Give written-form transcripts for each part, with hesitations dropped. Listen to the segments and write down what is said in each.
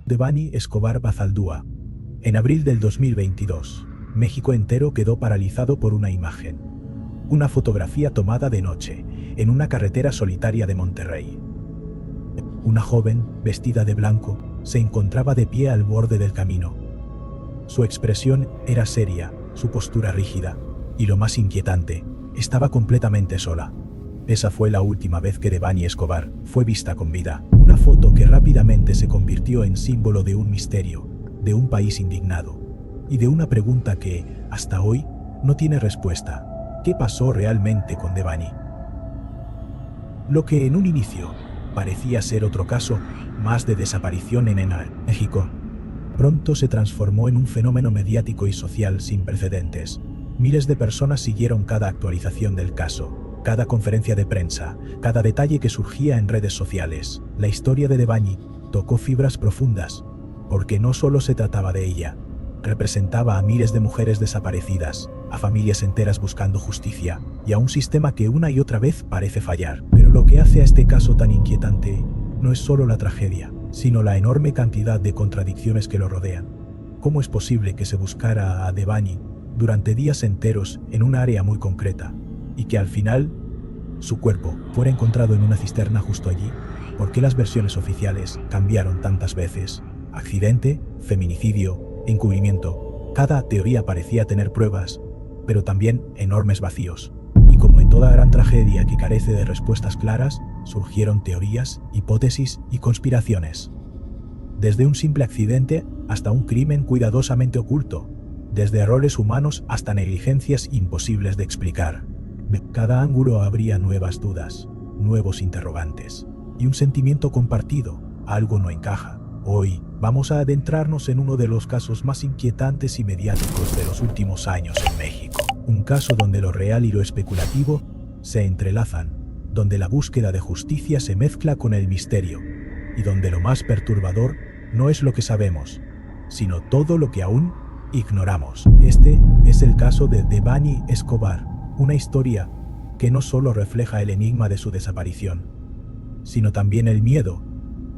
Devani Escobar Bazaldúa. En abril del 2022, México entero quedó paralizado por una imagen. Una fotografía tomada de noche, en una carretera solitaria de Monterrey. Una joven, vestida de blanco, se encontraba de pie al borde del camino. Su expresión era seria, su postura rígida, y lo más inquietante, estaba completamente sola. Esa fue la última vez que Devani Escobar fue vista con vida. Una foto que rápidamente se convirtió en símbolo de un misterio, de un país indignado, y de una pregunta que, hasta hoy, no tiene respuesta. ¿Qué pasó realmente con Devani? Lo que en un inicio parecía ser otro caso más de desaparición en México, pronto se transformó en un fenómeno mediático y social sin precedentes. Miles de personas siguieron cada actualización del caso, cada conferencia de prensa, cada detalle que surgía en redes sociales. La historia de Devani tocó fibras profundas, porque no solo se trataba de ella, representaba a miles de mujeres desaparecidas, a familias enteras buscando justicia, y a un sistema que una y otra vez parece fallar. Pero lo que hace a este caso tan inquietante no es solo la tragedia, sino la enorme cantidad de contradicciones que lo rodean. ¿Cómo es posible que se buscara a Devani durante días enteros en un área muy concreta, y que al final su cuerpo fuera encontrado en una cisterna justo allí? ¿Por qué las versiones oficiales cambiaron tantas veces? Accidente, feminicidio, encubrimiento. Cada teoría parecía tener pruebas, pero también enormes vacíos. Y como en toda gran tragedia que carece de respuestas claras, surgieron teorías, hipótesis y conspiraciones. Desde un simple accidente hasta un crimen cuidadosamente oculto, desde errores humanos hasta negligencias imposibles de explicar. De cada ángulo habría nuevas dudas, nuevos interrogantes, y un sentimiento compartido: algo no encaja. Hoy vamos a adentrarnos en uno de los casos más inquietantes y mediáticos de los últimos años en México. Un caso donde lo real y lo especulativo se entrelazan, donde la búsqueda de justicia se mezcla con el misterio, y donde lo más perturbador no es lo que sabemos, sino todo lo que aún ignoramos. Este es el caso de Devani Escobar, una historia que no solo refleja el enigma de su desaparición, sino también el miedo,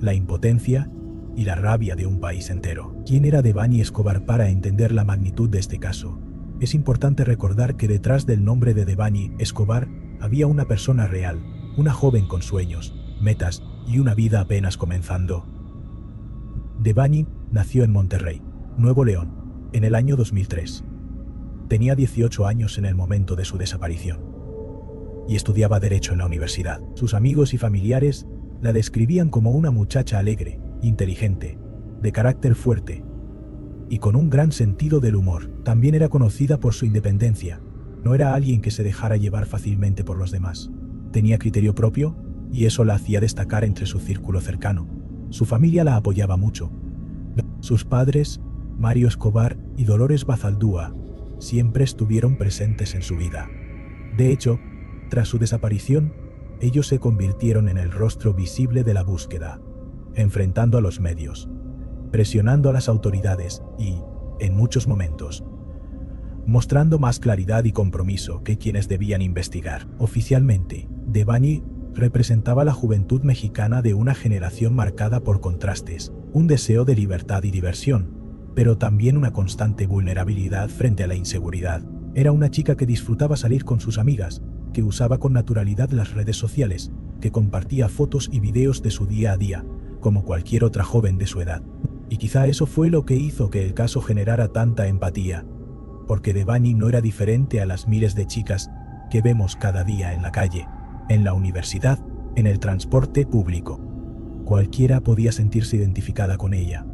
la impotencia y la rabia de un país entero. ¿Quién era Devani Escobar? Para entender la magnitud de este caso, es importante recordar que detrás del nombre de Devani Escobar había una persona real, una joven con sueños, metas y una vida apenas comenzando. Devani nació en Monterrey, Nuevo León, en el año 2003. Tenía 18 años en el momento de su desaparición y estudiaba Derecho en la universidad. Sus amigos y familiares la describían como una muchacha alegre, inteligente, de carácter fuerte y con un gran sentido del humor. También era conocida por su independencia. No era alguien que se dejara llevar fácilmente por los demás. Tenía criterio propio y eso la hacía destacar entre su círculo cercano. Su familia la apoyaba mucho. Sus padres, Mario Escobar y Dolores Bazaldúa, siempre estuvieron presentes en su vida. De hecho, tras su desaparición, ellos se convirtieron en el rostro visible de la búsqueda, enfrentando a los medios, presionando a las autoridades y, en muchos momentos, mostrando más claridad y compromiso que quienes debían investigar. Oficialmente, Devani representaba la juventud mexicana de una generación marcada por contrastes, un deseo de libertad y diversión, pero también una constante vulnerabilidad frente a la inseguridad. Era una chica que disfrutaba salir con sus amigas, que usaba con naturalidad las redes sociales, que compartía fotos y videos de su día a día, como cualquier otra joven de su edad. Y quizá eso fue lo que hizo que el caso generara tanta empatía, porque Devani no era diferente a las miles de chicas que vemos cada día en la calle, en la universidad, en el transporte público. Cualquiera podía sentirse identificada con ella,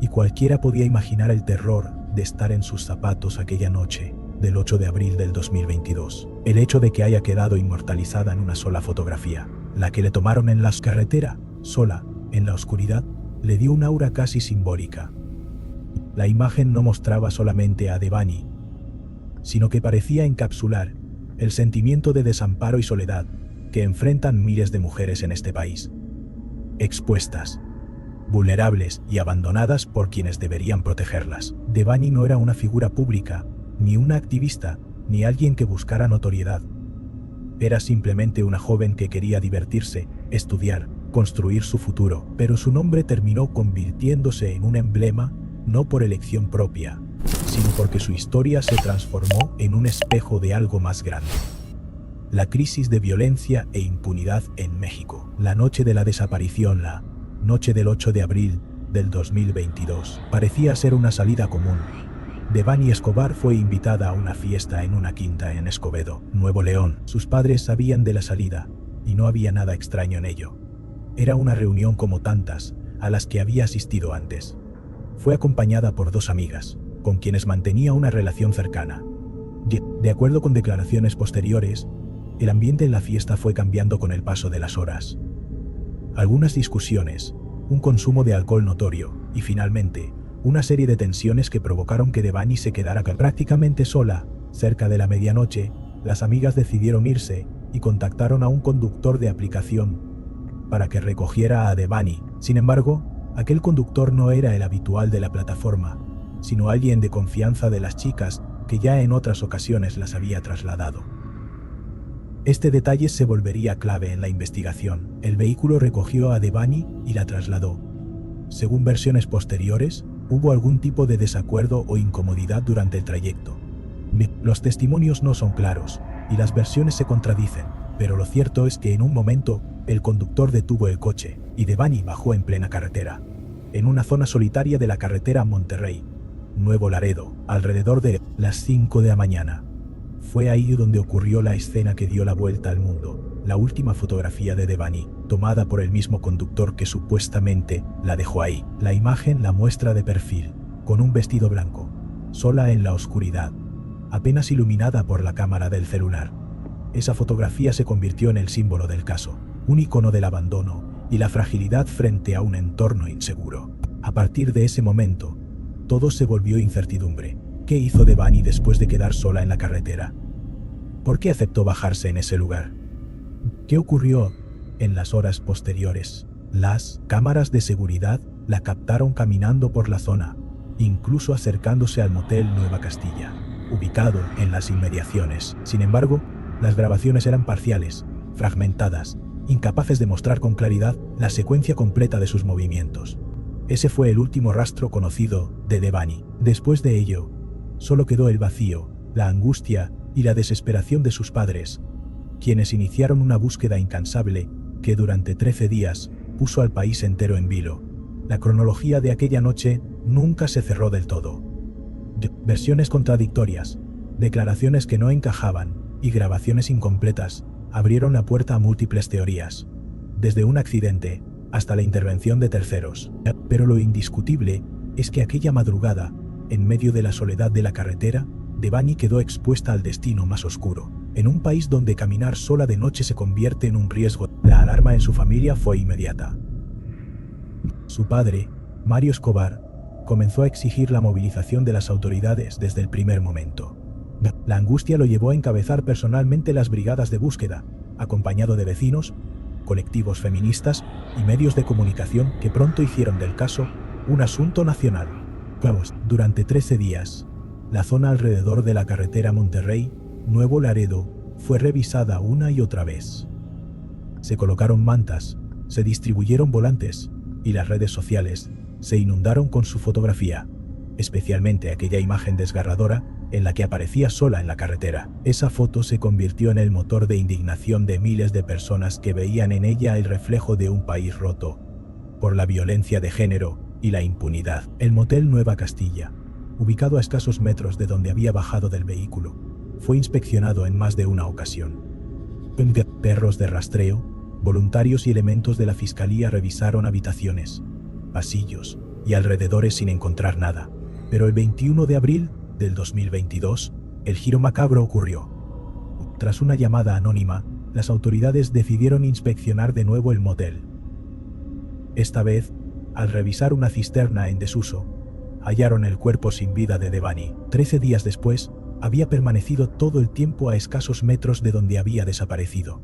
y cualquiera podía imaginar el terror de estar en sus zapatos aquella noche del 8 de abril del 2022. El hecho de que haya quedado inmortalizada en una sola fotografía, la que le tomaron en la carretera, sola, en la oscuridad, le dio un aura casi simbólica. La imagen no mostraba solamente a Devani, sino que parecía encapsular el sentimiento de desamparo y soledad que enfrentan miles de mujeres en este país, expuestas, vulnerables y abandonadas por quienes deberían protegerlas. Devani no era una figura pública, ni una activista, ni alguien que buscara notoriedad. Era simplemente una joven que quería divertirse, estudiar construir su futuro, pero su nombre terminó convirtiéndose en un emblema, no por elección propia, sino porque su historia se transformó en un espejo de algo más grande. La crisis de violencia e impunidad en México. La noche de la desaparición, la noche del 8 de abril del 2022, parecía ser una salida común. Devani Escobar fue invitada a una fiesta en una quinta en Escobedo, Nuevo León. Sus padres sabían de la salida, y no había nada extraño en ello. Era una reunión como tantas, a las que había asistido antes. Fue acompañada por dos amigas, con quienes mantenía una relación cercana. De acuerdo con declaraciones posteriores, el ambiente en la fiesta fue cambiando con el paso de las horas. Algunas discusiones, un consumo de alcohol notorio, y finalmente, una serie de tensiones que provocaron que Devani se quedara prácticamente sola. Cerca de la medianoche, las amigas decidieron irse y contactaron a un conductor de aplicación para que recogiera a Devani. Sin embargo, aquel conductor no era el habitual de la plataforma, sino alguien de confianza de las chicas que ya en otras ocasiones las había trasladado. Este detalle se volvería clave en la investigación. El vehículo recogió a Devani y la trasladó. Según versiones posteriores, hubo algún tipo de desacuerdo o incomodidad durante el trayecto. Los testimonios no son claros, y las versiones se contradicen, pero lo cierto es que en un momento, el conductor detuvo el coche, y Devani bajó en plena carretera, en una zona solitaria de la carretera Monterrey, Nuevo Laredo, alrededor de las 5 de la mañana. Fue ahí donde ocurrió la escena que dio la vuelta al mundo, la última fotografía de Devani, tomada por el mismo conductor que supuestamente la dejó ahí. La imagen la muestra de perfil, con un vestido blanco, sola en la oscuridad, apenas iluminada por la cámara del celular. Esa fotografía se convirtió en el símbolo del caso, un icono del abandono y la fragilidad frente a un entorno inseguro. A partir de ese momento, todo se volvió incertidumbre. ¿Qué hizo Devani después de quedar sola en la carretera? ¿Por qué aceptó bajarse en ese lugar? ¿Qué ocurrió en las horas posteriores? Las cámaras de seguridad la captaron caminando por la zona, incluso acercándose al motel Nueva Castilla, ubicado en las inmediaciones. Sin embargo, las grabaciones eran parciales, fragmentadas, incapaces de mostrar con claridad la secuencia completa de sus movimientos. Ese fue el último rastro conocido de Devani. Después de ello, solo quedó el vacío, la angustia y la desesperación de sus padres, quienes iniciaron una búsqueda incansable que durante 13 días puso al país entero en vilo. La cronología de aquella noche nunca se cerró del todo. Versiones contradictorias, declaraciones que no encajaban y grabaciones incompletas abrieron la puerta a múltiples teorías, desde un accidente hasta la intervención de terceros. Pero lo indiscutible es que aquella madrugada, en medio de la soledad de la carretera, Devani quedó expuesta al destino más oscuro. En un país donde caminar sola de noche se convierte en un riesgo, la alarma en su familia fue inmediata. Su padre, Mario Escobar, comenzó a exigir la movilización de las autoridades desde el primer momento. La angustia lo llevó a encabezar personalmente las brigadas de búsqueda, acompañado de vecinos, colectivos feministas y medios de comunicación que pronto hicieron del caso un asunto nacional. Durante 13 días, la zona alrededor de la carretera Monterrey, Nuevo Laredo, fue revisada una y otra vez. Se colocaron mantas, se distribuyeron volantes, y las redes sociales se inundaron con su fotografía, especialmente aquella imagen desgarradora en la que aparecía sola en la carretera. Esa foto se convirtió en el motor de indignación de miles de personas que veían en ella el reflejo de un país roto por la violencia de género y la impunidad. El motel Nueva Castilla, ubicado a escasos metros de donde había bajado del vehículo, fue inspeccionado en más de una ocasión. Perros de rastreo, voluntarios y elementos de la fiscalía revisaron habitaciones, pasillos y alrededores sin encontrar nada. Pero el 21 de abril del 2022, el giro macabro ocurrió. Tras una llamada anónima, las autoridades decidieron inspeccionar de nuevo el motel. Esta vez, al revisar una cisterna en desuso, hallaron el cuerpo sin vida de Devani. 13 días después, había permanecido todo el tiempo a escasos metros de donde había desaparecido.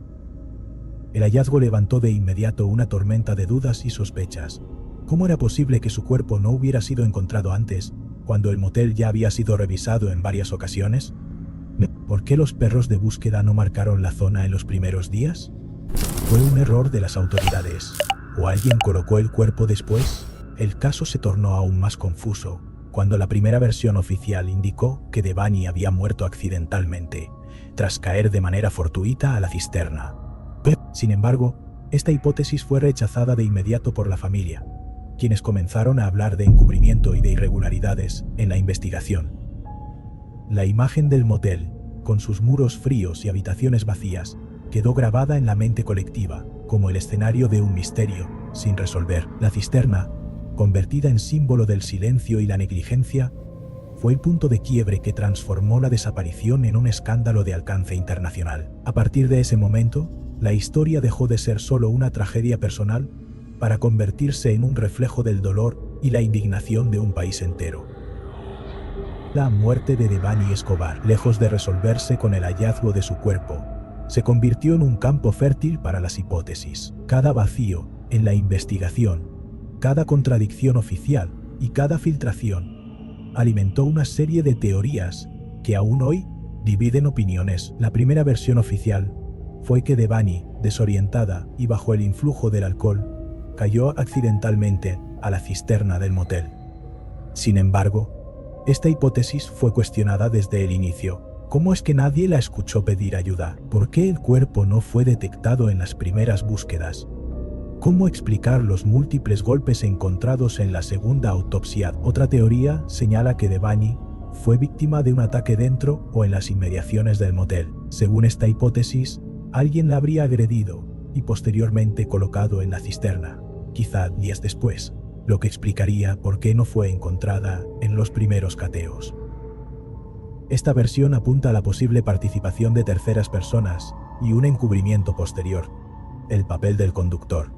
El hallazgo levantó de inmediato una tormenta de dudas y sospechas. ¿Cómo era posible que su cuerpo no hubiera sido encontrado antes, cuando el motel ya había sido revisado en varias ocasiones? ¿Por qué los perros de búsqueda no marcaron la zona en los primeros días? ¿Fue un error de las autoridades? ¿O alguien colocó el cuerpo después? El caso se tornó aún más confuso cuando la primera versión oficial indicó que Devani había muerto accidentalmente, tras caer de manera fortuita a la cisterna. Sin embargo, esta hipótesis fue rechazada de inmediato por la familia, quienes comenzaron a hablar de encubrimiento y de irregularidades en la investigación. La imagen del motel, con sus muros fríos y habitaciones vacías, quedó grabada en la mente colectiva como el escenario de un misterio sin resolver. La cisterna, convertida en símbolo del silencio y la negligencia, fue el punto de quiebre que transformó la desaparición en un escándalo de alcance internacional. A partir de ese momento, la historia dejó de ser solo una tragedia personal para convertirse en un reflejo del dolor y la indignación de un país entero. La muerte de Devani Escobar, lejos de resolverse con el hallazgo de su cuerpo, se convirtió en un campo fértil para las hipótesis. Cada vacío en la investigación, cada contradicción oficial y cada filtración alimentó una serie de teorías que aún hoy dividen opiniones. La primera versión oficial fue que Devani, desorientada y bajo el influjo del alcohol, cayó accidentalmente a la cisterna del motel. Sin embargo, esta hipótesis fue cuestionada desde el inicio. ¿Cómo es que nadie la escuchó pedir ayuda? ¿Por qué el cuerpo no fue detectado en las primeras búsquedas? ¿Cómo explicar los múltiples golpes encontrados en la segunda autopsia? Otra teoría señala que Devani fue víctima de un ataque dentro o en las inmediaciones del motel. Según esta hipótesis, alguien la habría agredido y posteriormente colocado en la cisterna, quizá días después, lo que explicaría por qué no fue encontrada en los primeros cateos. Esta versión apunta a la posible participación de terceras personas y un encubrimiento posterior, el papel del conductor.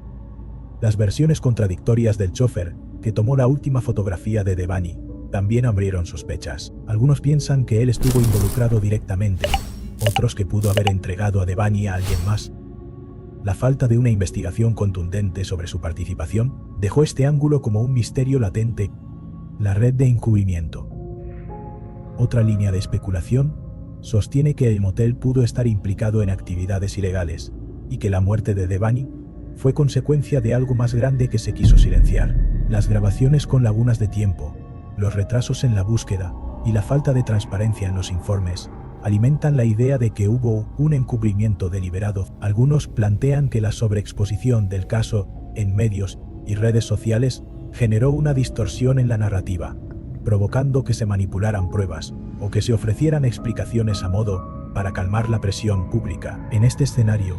Las versiones contradictorias del chofer, que tomó la última fotografía de Devani, también abrieron sospechas. Algunos piensan que él estuvo involucrado directamente, otros que pudo haber entregado a Devani a alguien más. La falta de una investigación contundente sobre su participación dejó este ángulo como un misterio latente. La red de encubrimiento. Otra línea de especulación sostiene que el motel pudo estar implicado en actividades ilegales y que la muerte de Devani fue consecuencia de algo más grande que se quiso silenciar. Las grabaciones con lagunas de tiempo, los retrasos en la búsqueda y la falta de transparencia en los informes alimentan la idea de que hubo un encubrimiento deliberado. Algunos plantean que la sobreexposición del caso en medios y redes sociales generó una distorsión en la narrativa, provocando que se manipularan pruebas o que se ofrecieran explicaciones a modo para calmar la presión pública. En este escenario,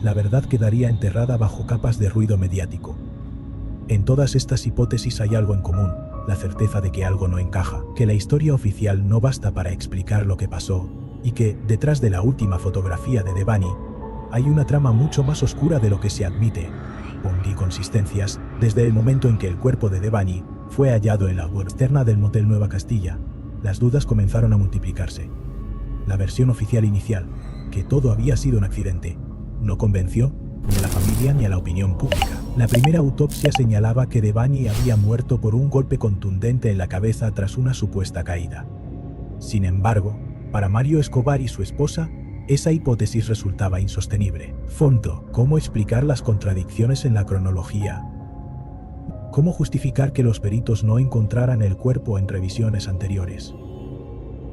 la verdad quedaría enterrada bajo capas de ruido mediático. En todas estas hipótesis hay algo en común: la certeza de que algo no encaja, que la historia oficial no basta para explicar lo que pasó, y que, detrás de la última fotografía de Devani, hay una trama mucho más oscura de lo que se admite. Con inconsistencias, desde el momento en que el cuerpo de Devani fue hallado en la web externa del motel Nueva Castilla, las dudas comenzaron a multiplicarse. La versión oficial inicial, que todo había sido un accidente, no convenció ni a la familia ni a la opinión pública. La primera autopsia señalaba que Devani había muerto por un golpe contundente en la cabeza tras una supuesta caída. Sin embargo, para Mario Escobar y su esposa, esa hipótesis resultaba insostenible. Fondo: ¿cómo explicar las contradicciones en la cronología? ¿Cómo justificar que los peritos no encontraran el cuerpo en revisiones anteriores?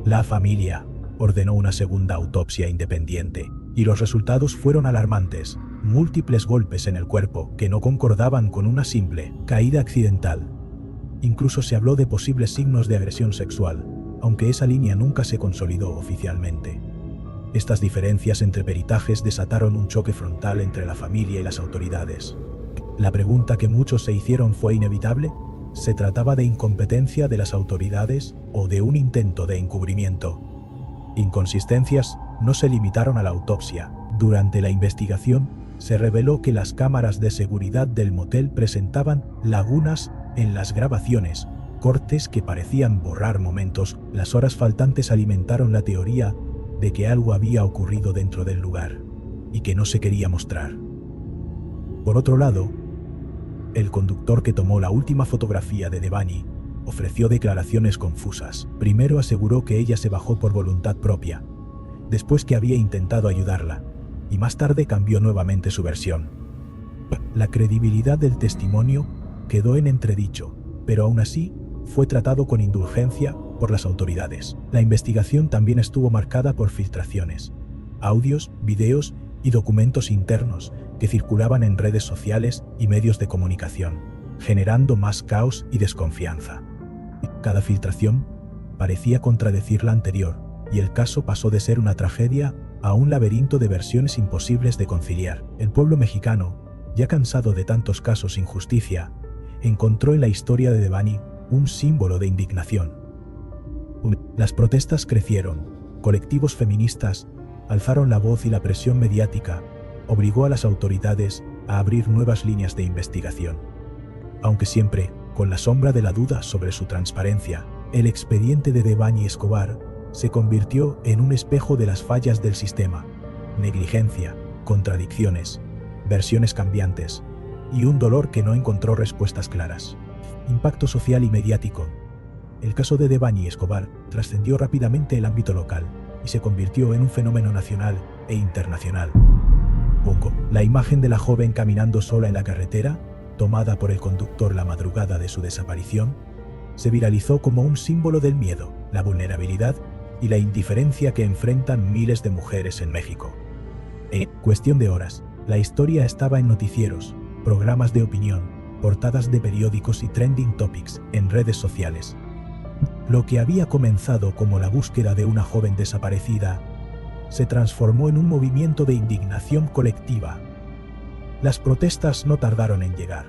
La familia ordenó una segunda autopsia independiente, y los resultados fueron alarmantes: múltiples golpes en el cuerpo que no concordaban con una simple caída accidental. Incluso se habló de posibles signos de agresión sexual, aunque esa línea nunca se consolidó oficialmente. Estas diferencias entre peritajes desataron un choque frontal entre la familia y las autoridades. La pregunta que muchos se hicieron fue inevitable: ¿se trataba de incompetencia de las autoridades o de un intento de encubrimiento? Inconsistencias no se limitaron a la autopsia. Durante la investigación, se reveló que las cámaras de seguridad del motel presentaban lagunas en las grabaciones, cortes que parecían borrar momentos. Las horas faltantes alimentaron la teoría de que algo había ocurrido dentro del lugar y que no se quería mostrar. Por otro lado, el conductor que tomó la última fotografía de Devani ofreció declaraciones confusas. Primero aseguró que ella se bajó por voluntad propia, después que había intentado ayudarla, y más tarde cambió nuevamente su versión. La credibilidad del testimonio quedó en entredicho, pero aún así fue tratado con indulgencia por las autoridades. La investigación también estuvo marcada por filtraciones, audios, videos y documentos internos que circulaban en redes sociales y medios de comunicación, generando más caos y desconfianza. Cada filtración parecía contradecir la anterior, y el caso pasó de ser una tragedia a un laberinto de versiones imposibles de conciliar. El pueblo mexicano, ya cansado de tantos casos sin justicia, encontró en la historia de Devani un símbolo de indignación. Las protestas crecieron, colectivos feministas alzaron la voz y la presión mediática obligó a las autoridades a abrir nuevas líneas de investigación. Aunque siempre con la sombra de la duda sobre su transparencia, el expediente de Devani Escobar se convirtió en un espejo de las fallas del sistema, negligencia, contradicciones, versiones cambiantes y un dolor que no encontró respuestas claras. Impacto social y mediático. El caso de Devani Escobar trascendió rápidamente el ámbito local y se convirtió en un fenómeno nacional e internacional. La imagen de la joven caminando sola en la carretera, tomada por el conductor la madrugada de su desaparición, se viralizó como un símbolo del miedo, la vulnerabilidad y la indiferencia que enfrentan miles de mujeres en México. En cuestión de horas, la historia estaba en noticieros, programas de opinión, portadas de periódicos y trending topics en redes sociales. Lo que había comenzado como la búsqueda de una joven desaparecida se transformó en un movimiento de indignación colectiva. Las protestas no tardaron en llegar.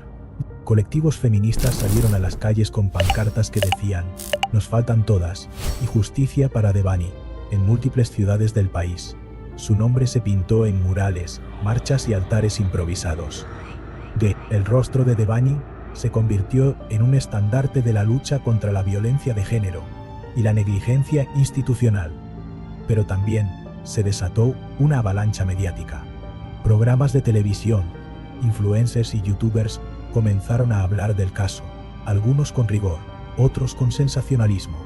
Colectivos feministas salieron a las calles con pancartas que decían «Nos faltan todas» y «Justicia para Devani» en múltiples ciudades del país. Su nombre se pintó en murales, marchas y altares improvisados. El rostro de Devani se convirtió en un estandarte de la lucha contra la violencia de género y la negligencia institucional. Pero también se desató una avalancha mediática. Programas de televisión, influencers y youtubers comenzaron a hablar del caso, algunos con rigor, otros con sensacionalismo.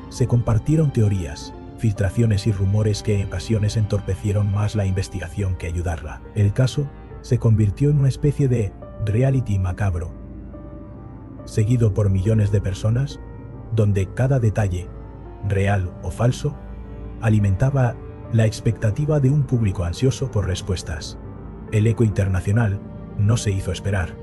Se compartieron teorías, filtraciones y rumores que en ocasiones entorpecieron más la investigación que ayudarla. El caso se convirtió en una especie de reality macabro, seguido por millones de personas, donde cada detalle, real o falso, alimentaba la expectativa de un público ansioso por respuestas. El eco internacional no se hizo esperar.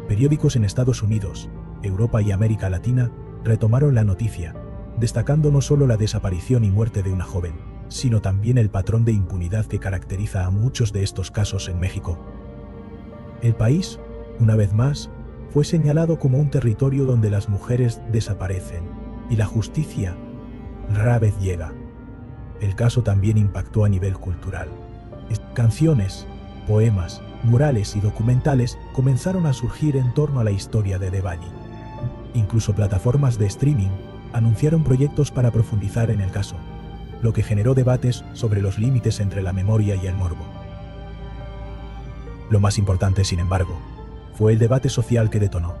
Periódicos en Estados Unidos, Europa y América Latina retomaron la noticia, destacando no solo la desaparición y muerte de una joven, sino también el patrón de impunidad que caracteriza a muchos de estos casos en México. El país, una vez más, fue señalado como un territorio donde las mujeres desaparecen y la justicia rara vez llega. El caso también impactó a nivel cultural. Canciones, poemas, murales y documentales comenzaron a surgir en torno a la historia de Devani. Incluso plataformas de streaming anunciaron proyectos para profundizar en el caso, lo que generó debates sobre los límites entre la memoria y el morbo. Lo más importante, sin embargo, fue el debate social que detonó.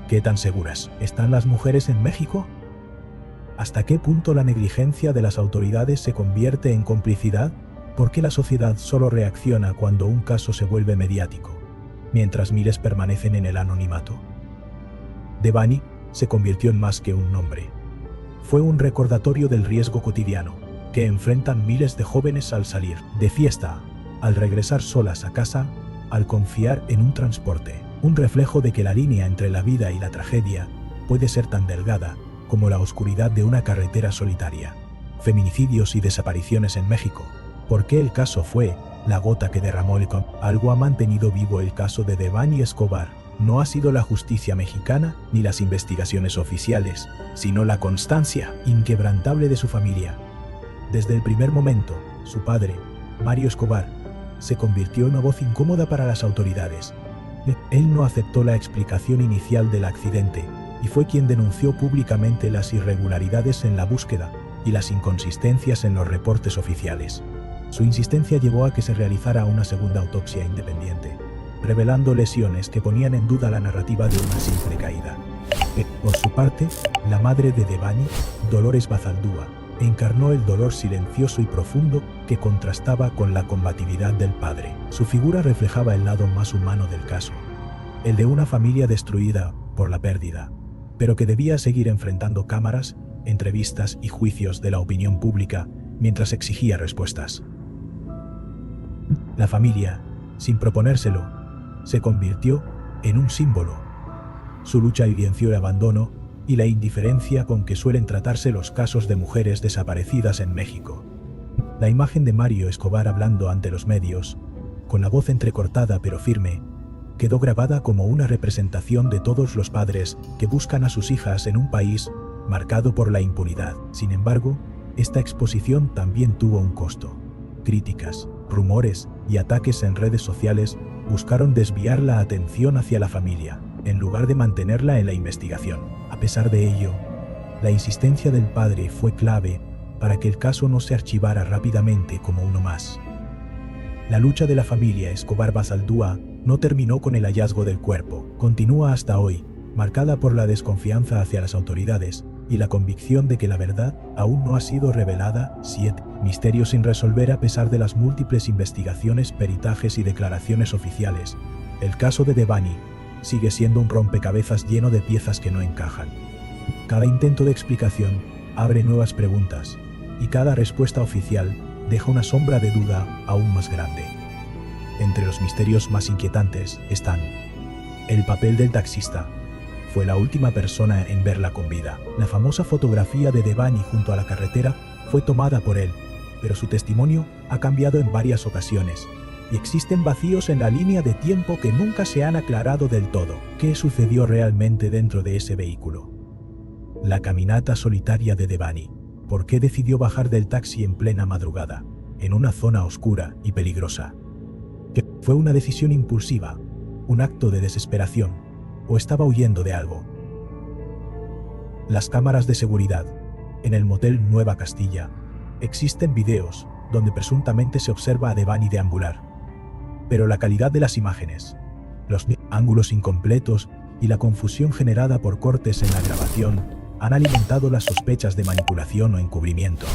¿Qué tan seguras están las mujeres en México? ¿Hasta qué punto la negligencia de las autoridades se convierte en complicidad? ¿Por qué la sociedad solo reacciona cuando un caso se vuelve mediático, mientras miles permanecen en el anonimato? Devani se convirtió en más que un nombre. Fue un recordatorio del riesgo cotidiano que enfrentan miles de jóvenes al salir de fiesta, al regresar solas a casa, al confiar en un transporte. Un reflejo de que la línea entre la vida y la tragedia puede ser tan delgada como la oscuridad de una carretera solitaria. Feminicidios y desapariciones en México. ¿Por qué el caso fue la gota que derramó el cántaro? Algo ha mantenido vivo el caso de Devani Escobar. No ha sido la justicia mexicana ni las investigaciones oficiales, sino la constancia inquebrantable de su familia. Desde el primer momento, su padre, Mario Escobar, se convirtió en una voz incómoda para las autoridades. Él no aceptó la explicación inicial del accidente y fue quien denunció públicamente las irregularidades en la búsqueda y las inconsistencias en los reportes oficiales. Su insistencia llevó a que se realizara una segunda autopsia independiente, revelando lesiones que ponían en duda la narrativa de una simple caída. Por su parte, la madre de Devani, Dolores Bazaldúa, encarnó el dolor silencioso y profundo que contrastaba con la combatividad del padre. Su figura reflejaba el lado más humano del caso, el de una familia destruida por la pérdida, pero que debía seguir enfrentando cámaras, entrevistas y juicios de la opinión pública mientras exigía respuestas. La familia, sin proponérselo, se convirtió en un símbolo. Su lucha evidenció el abandono y la indiferencia con que suelen tratarse los casos de mujeres desaparecidas en México. La imagen de Mario Escobar hablando ante los medios, con la voz entrecortada pero firme, quedó grabada como una representación de todos los padres que buscan a sus hijas en un país marcado por la impunidad. Sin embargo, esta exposición también tuvo un costo. Críticas, rumores y ataques en redes sociales buscaron desviar la atención hacia la familia, en lugar de mantenerla en la investigación. A pesar de ello, la insistencia del padre fue clave para que el caso no se archivara rápidamente como uno más. La lucha de la familia Escobar Bazaldúa no terminó con el hallazgo del cuerpo. Continúa hasta hoy, marcada por la desconfianza hacia las autoridades y la convicción de que la verdad aún no ha sido revelada. 7. Misterio sin resolver a pesar de las múltiples investigaciones, peritajes y declaraciones oficiales. El caso de Devani sigue siendo un rompecabezas lleno de piezas que no encajan. Cada intento de explicación abre nuevas preguntas, y cada respuesta oficial deja una sombra de duda aún más grande. Entre los misterios más inquietantes están el papel del taxista. Fue la última persona en verla con vida. La famosa fotografía de Devani junto a la carretera fue tomada por él, pero su testimonio ha cambiado en varias ocasiones, y existen vacíos en la línea de tiempo que nunca se han aclarado del todo. ¿Qué sucedió realmente dentro de ese vehículo? La caminata solitaria de Devani. ¿Por qué decidió bajar del taxi en plena madrugada, en una zona oscura y peligrosa? ¿Fue una decisión impulsiva, un acto de desesperación, o estaba huyendo de algo? Las cámaras de seguridad. En el motel Nueva Castilla, existen videos donde presuntamente se observa a Devani deambular. Pero la calidad de las imágenes, los ángulos incompletos y la confusión generada por cortes en la grabación han alimentado las sospechas de manipulación o encubrimiento.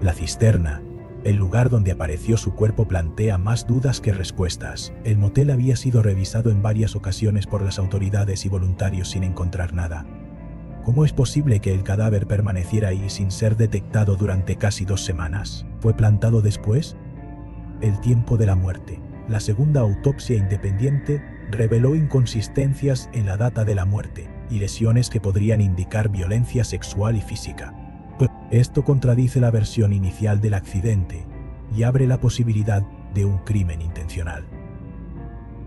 La cisterna, el lugar donde apareció su cuerpo, plantea más dudas que respuestas. El motel había sido revisado en varias ocasiones por las autoridades y voluntarios sin encontrar nada. ¿Cómo es posible que el cadáver permaneciera ahí sin ser detectado durante casi 2 semanas? ¿Fue plantado después? El tiempo de la muerte. La segunda autopsia independiente reveló inconsistencias en la data de la muerte y lesiones que podrían indicar violencia sexual y física. Esto contradice la versión inicial del accidente y abre la posibilidad de un crimen intencional.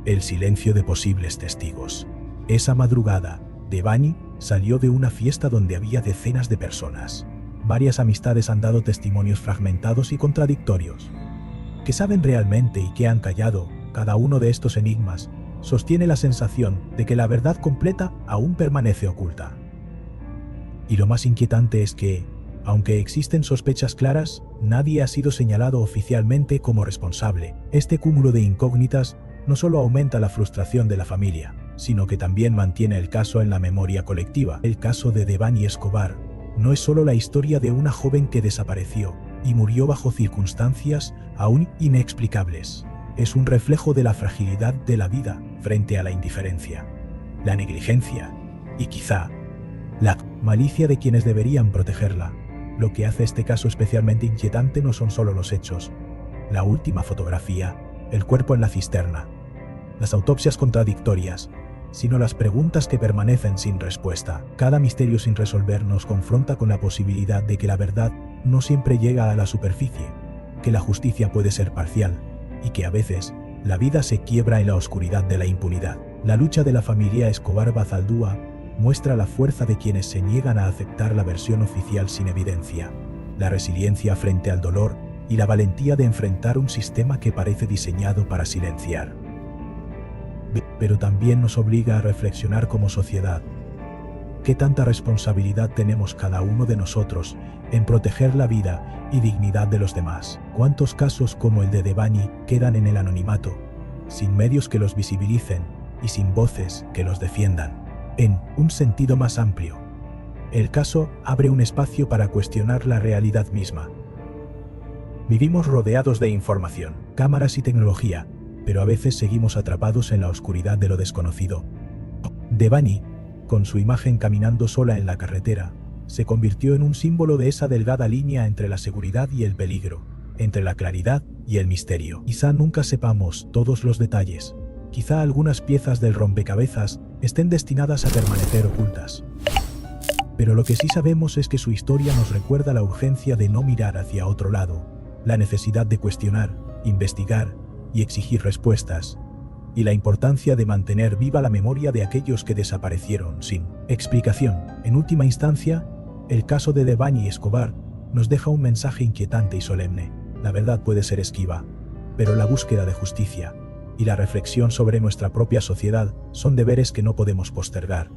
El silencio de posibles testigos. Esa madrugada, Devani salió de una fiesta donde había decenas de personas. Varias amistades han dado testimonios fragmentados y contradictorios. ¿Qué saben realmente y qué han callado? Cada uno de estos enigmas sostiene la sensación de que la verdad completa aún permanece oculta. Y lo más inquietante es que, aunque existen sospechas claras, nadie ha sido señalado oficialmente como responsable. Este cúmulo de incógnitas no solo aumenta la frustración de la familia, sino que también mantiene el caso en la memoria colectiva. El caso de Devani Escobar no es solo la historia de una joven que desapareció y murió bajo circunstancias aún inexplicables. Es un reflejo de la fragilidad de la vida frente a la indiferencia, la negligencia y quizá la malicia de quienes deberían protegerla. Lo que hace este caso especialmente inquietante no son solo los hechos, la última fotografía, el cuerpo en la cisterna, las autopsias contradictorias, sino las preguntas que permanecen sin respuesta. Cada misterio sin resolver nos confronta con la posibilidad de que la verdad no siempre llega a la superficie, que la justicia puede ser parcial y que a veces la vida se quiebra en la oscuridad de la impunidad. La lucha de la familia Escobar Bazaldúa muestra la fuerza de quienes se niegan a aceptar la versión oficial sin evidencia, la resiliencia frente al dolor y la valentía de enfrentar un sistema que parece diseñado para silenciar. Pero también nos obliga a reflexionar como sociedad. ¿Qué tanta responsabilidad tenemos cada uno de nosotros en proteger la vida y dignidad de los demás? ¿Cuántos casos como el de Devani quedan en el anonimato, sin medios que los visibilicen y sin voces que los defiendan? En un sentido más amplio, El caso abre un espacio para cuestionar la realidad misma. Vivimos rodeados de información, cámaras y tecnología, pero a veces seguimos atrapados en la oscuridad de lo desconocido. Devani, con su imagen caminando sola en la carretera, se convirtió en un símbolo de esa delgada línea entre la seguridad y el peligro, entre la claridad y el misterio. Quizá nunca sepamos todos los detalles, quizá algunas piezas del rompecabezas estén destinadas a permanecer ocultas. Pero lo que sí sabemos es que su historia nos recuerda la urgencia de no mirar hacia otro lado, la necesidad de cuestionar, investigar y exigir respuestas, y la importancia de mantener viva la memoria de aquellos que desaparecieron sin explicación. En última instancia, el caso de Devani Escobar nos deja un mensaje inquietante y solemne. La verdad puede ser esquiva, pero la búsqueda de justicia y la reflexión sobre nuestra propia sociedad son deberes que no podemos postergar.